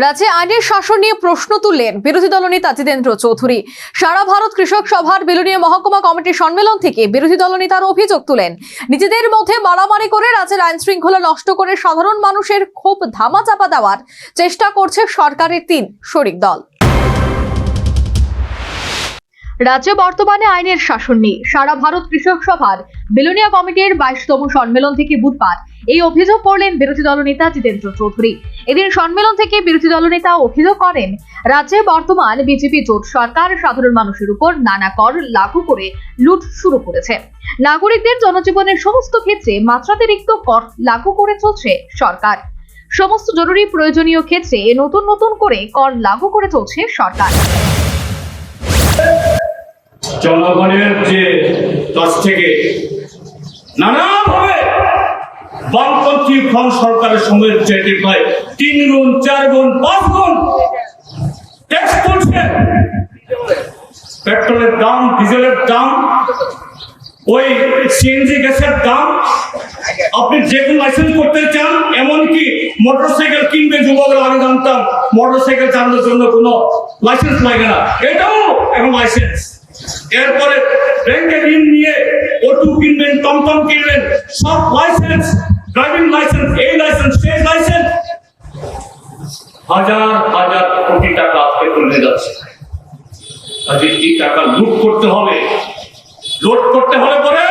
রাজ্যে আইনের শাসন নিয়ে প্রশ্ন তুললেন বিরোধী দলনেতা জিতেন্দ্র চৌধুরী। সারা ভারত কৃষক সভার বিলুনিয়া মহকুমা কমিটির সম্মেলন থেকে বিরোধী দলনেতার অভিযোগ তুলেন নিজেদের মধ্যে মারামারি করে রাজ্যের আইন শৃঙ্খলা নষ্ট করে সাধারণ মানুষের ক্ষোভ ধামাচাপা দেওয়ার চেষ্টা করছে সরকারের 3 শরিক দল। রাজ্যে বর্তমানে আইনের শাসন নেই। সারা ভারত কৃষক সভার বিলুনিয়া কমিটির 22তম সম্মেলন থেকে বুধবার এই অভিযোগ করলেন বিরোধী দলনেতা জিতেন্দ্র চৌধুরী। এদিন সম্মেলন থেকে বিরোধী দলনেতা অভিযোগ করেন রাজ্যে বর্তমান বিজেপি জোট সরকার সাধারণ মানুষের উপর নানা কর লাগু করে লুট শুরু করেছে। নাগরিকদের জনজীবনের সমস্ত ক্ষেত্রে মাত্রাতিরিক্ত কর লাগু করে চলছে সরকার। সমস্ত জরুরি প্রয়োজনীয় ক্ষেত্রে নতুন নতুন করে কর লাগু করে চলছে সরকার। জনগণের যে কাছ থেকে নানাভাবে বামপন্থী ফ্রন্ট সরকারের সঙ্গে যেতে প্রায় 3 গুণ 4 গুণ 5 গুণ ট্যাক্স তুলছে। পেট্রোলের দাম, ডিজেলের দাম, ওই সিএনজি গ্যাসের দাম, আপনি যে কোনো লাইসেন্স করতে চান, এমনকি মোটরসাইকেল কিনবে যুবকরা, আমি জানতাম মোটরসাইকেল চালানোর জন্য কোনো লাইসেন্স লাগে না, এটাও এখন লাইসেন্স। এরপরে ব্যাংকে ঋণ নিয়ে অটো কিনবেন, টমটম কিনবেন, সব লাইসেন্স, ড্রাইভিং লাইসেন্স, এই লাইসেন্স, সেই লাইসেন্স, হাজার হাজার কোটি টাকা আজকে তুলে যাচ্ছে। আজকে এই টাকা লুট করতে হবে, লোড করতে হলে পরে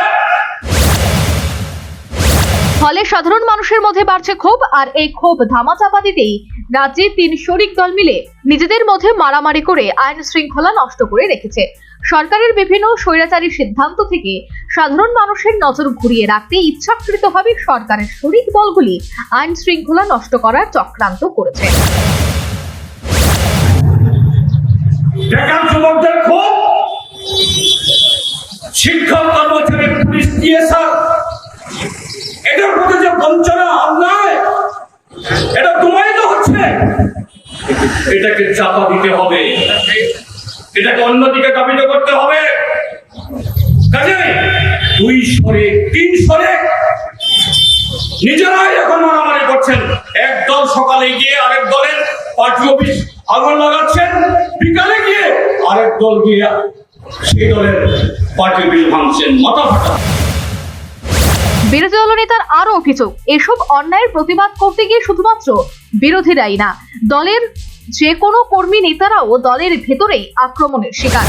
ফলে সাধারণ মানুষের মধ্যে বাড়ছে ক্ষোভ, আর এই ক্ষোভ ধামাচাপা দিতেই রাজ্যে 3 শরিক দল মিলে নিজেদের মধ্যে মারামারি করে আইন শৃঙ্খলা নষ্ট করে রেখেছে। সরকারের বিভিন্ন স্বৈরাচারী সিদ্ধান্ত থেকে সাধারণ মানুষের নজর ঘুরিয়ে রাখতে ইচ্ছাকৃতভাবে সরকারের শরিক দলগুলি আইন শৃঙ্খলা নষ্ট করার চক্রান্ত করেছে। যুবকদের ক্ষোভ, শিক্ষক, কর্মচারী, পুলিশ, টিএসআর, এটার প্রতি যে বঞ্চনা, অন্যায়, এটা প্রমাণিত হচ্ছে। এটাকে চাপা দিতে হবে, এটাকে অন্যদিকে দাবিত করতে হবে। কাজে 2 স্বরে 3 স্বরে নিজেরাই এখন মারামারি করছেন। এক দল সকালে গিয়ে আরেক দলের পার্টি অফিস আগুন লাগাচ্ছেন, বিকালে গিয়ে আরেক দল গিয়ে সেই দলের পার্টি অফিস ভাঙছেন, মাথা ফাটা। বিরোধী দলনেতার আরো অভিযোগ, এসব অন্যায়ের প্রতিবাদ করতে গিয়ে শুধুমাত্র বিরোধীরাই না, দলের যে কোনো কর্মী নেতারাও দলের ভেতরেই আক্রমণের শিকার।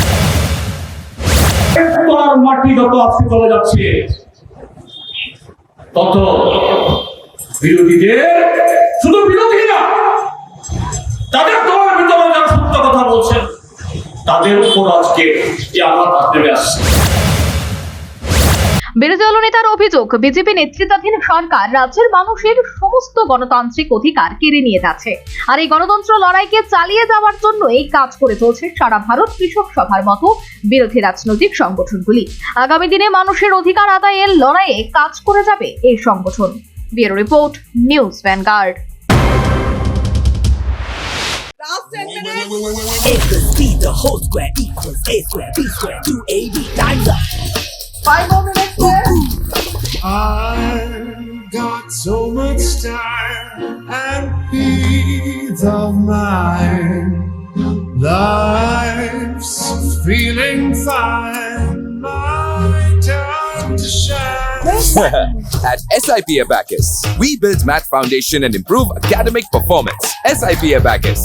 মাটি যত আজকে চলে যাচ্ছে, তত বিরোধীদের, শুধু বিরোধী না, তাদের দলের ভিতরে যারা সত্য কথা বলছেন তাদের উপর আজকে এই আঘাত নেমে আসছে। বিরোধী দলনেতার অভিযোগ, বিজেপি নেতৃত্বাধীন সরকার রাজ্যের মানুষের সমস্ত গণতান্ত্রিক অধিকার কেড়ে নিয়ে যাচ্ছে, আর এই গণতন্ত্র লড়াইকে চালিয়ে যাওয়ার জন্য এই কাজ করে চলছে সারা ভারত কৃষক সভার মতো বিরোধী রাজনৈতিক সংগঠনগুলি। আগামী দিনে মানুষের অধিকার আদায়ের লড়াইয়ে কাজ করে যাবে এই সংগঠন। Bureau report, news vanguard. B, the whole square equals A square, B square, 2AB, time's up. 5 more minutes there. I've got so much time and peace of mind. Life's feeling fine. My time to shine. At SIP Abacus, we build math foundation and improve academic performance. SIP Abacus,